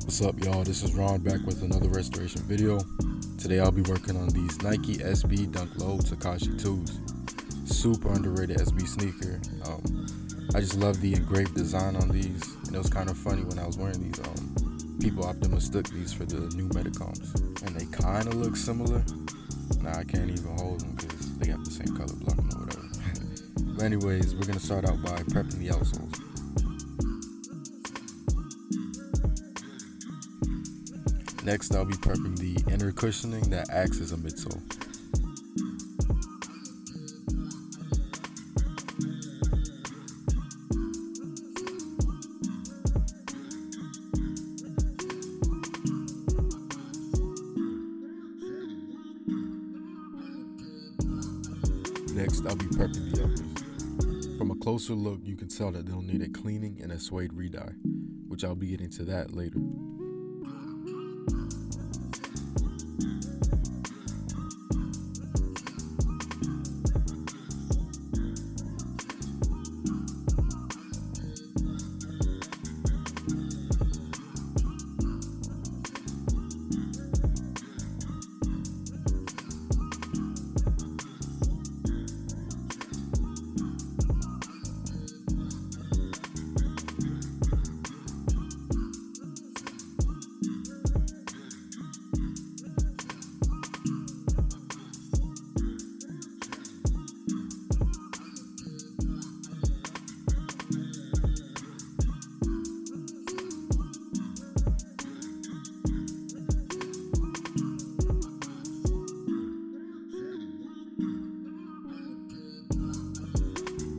What's up, y'all? This is Ron back with another restoration video. Today I'll be working on these Nike SB Dunk Low Tekashi 2s. Super underrated SB sneaker. I just love the engraved design on these, and it was kind of funny when I was wearing these. People often mistook these for the new Metacoms, and they kind of look similar. Nah, I can't even hold them because they got the same color blocking or whatever. But anyways, we're gonna start out by prepping the outsoles. Next, I'll be prepping the inner cushioning that acts as a midsole. Next, I'll be prepping the uppers. From a closer look, you can tell that they'll need a cleaning and a suede re-dye, which I'll be getting to that later.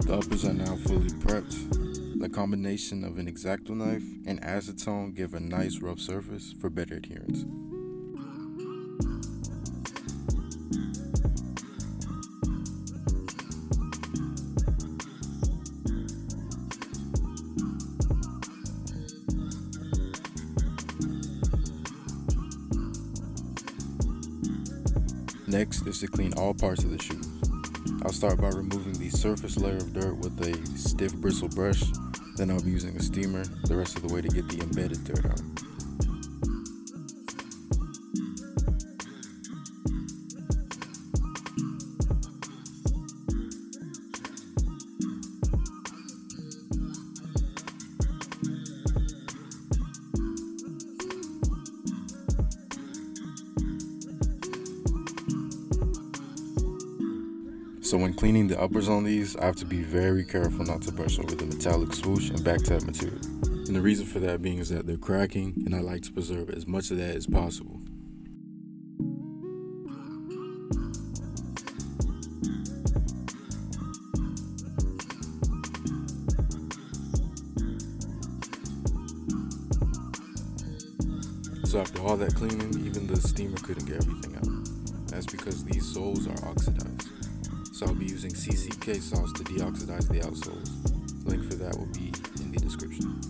The uppers are now fully prepped. The combination of an X-Acto knife and acetone give a nice rough surface for better adherence. Next is to clean all parts of the shoe. I'll start by removing the surface layer of dirt with a stiff bristle brush, then I'll be using a steamer the rest of the way to get the embedded dirt out. So when cleaning the uppers on these, I have to be very careful not to brush over the metallic swoosh and back tab material. And the reason for that being is that they're cracking, and I like to preserve as much of that as possible. So after all that cleaning, even the steamer couldn't get everything out. That's because these soles are oxidized. So I'll be using CCK sauce to deoxidize the outsoles. Link for that will be in the description.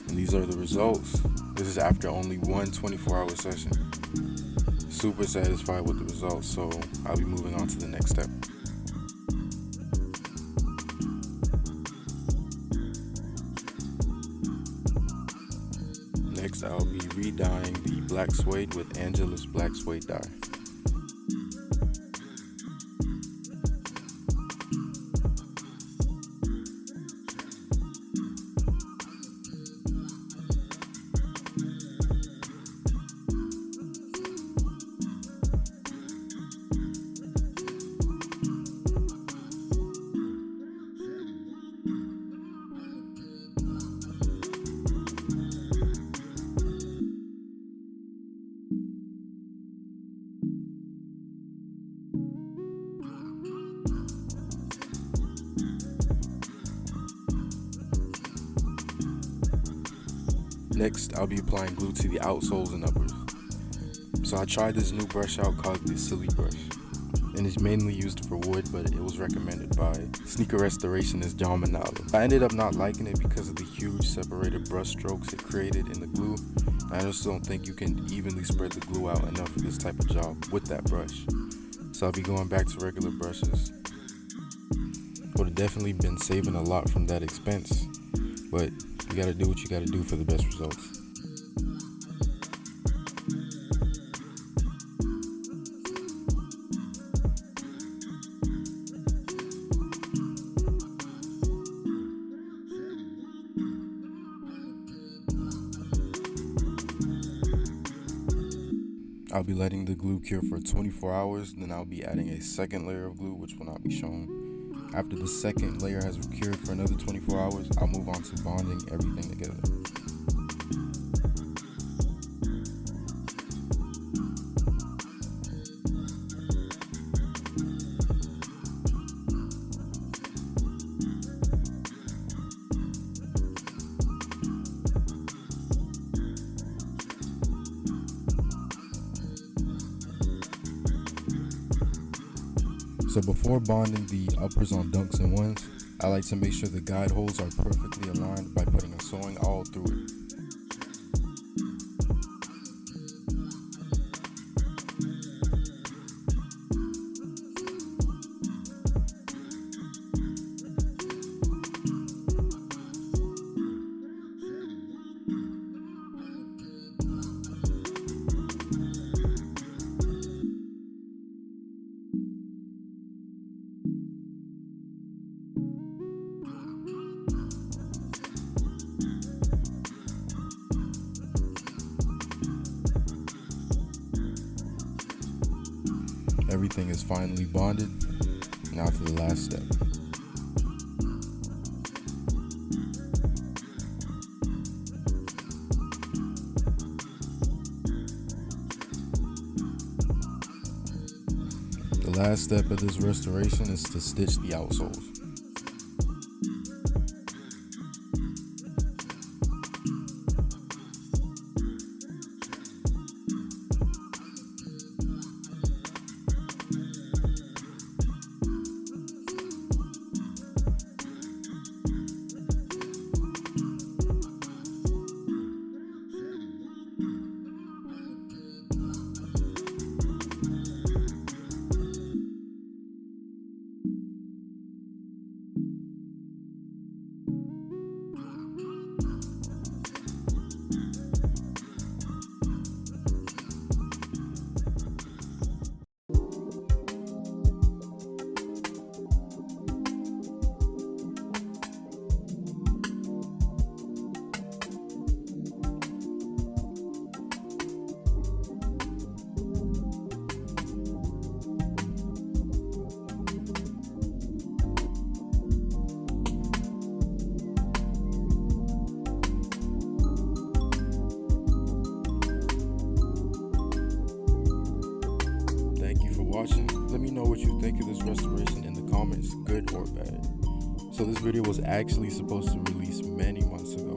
And these are the results. This is after only one 24-hour session. Super satisfied with the results, so I'll be moving on to the next step. Next, I'll be re-dyeing the black suede with Angelus black suede dye. Next, I'll be applying glue to the outsoles and uppers. So I tried this new brush out called the Silly Brush, and it's mainly used for wood, but it was recommended by sneaker restorationist John Manalo. I ended up not liking it because of the huge separated brush strokes it created in the glue. I just don't think you can evenly spread the glue out enough for this type of job with that brush. So I'll be going back to regular brushes. Would have definitely been saving a lot from that expense, but you gotta do what you gotta do for the best results. I'll be letting the glue cure for 24 hours, then I'll be adding a second layer of glue, which will not be shown. After the second layer has cured for another 24 hours, I'll move on to bonding everything together. So before bonding the uppers on Dunks and Ones, I like to make sure the guide holes are perfectly aligned by putting a sewing awl through it. Everything is finally bonded. Now for the last step. The last step of this restoration is to stitch the outsoles. Watching. Let me know what you think of this restoration in the comments, good or bad. So this video was actually supposed to release many months ago.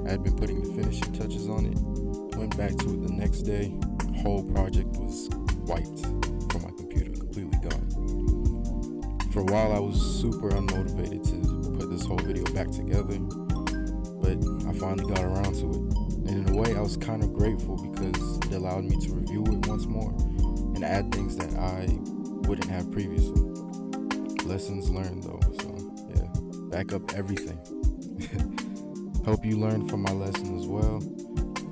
I had been putting the finishing touches on it, went back to it the next day, the whole project was wiped from my computer, completely gone. For a while I was super unmotivated to put this whole video back together, but I finally got around to it. And in a way I was kind of grateful because it allowed me to review it once more and add things that I wouldn't have previously. Lessons learned though, so yeah, back up everything. Hope you learned from my lesson as well.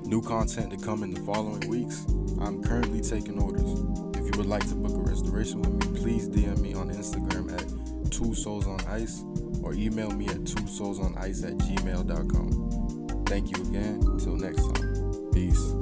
New content to come in the following weeks. I'm currently taking orders. If you would like to book a restoration with me, please DM me on Instagram at 2soulsonice or email me at 2soulsonice@gmail.com. Thank you again. Until next time. Peace.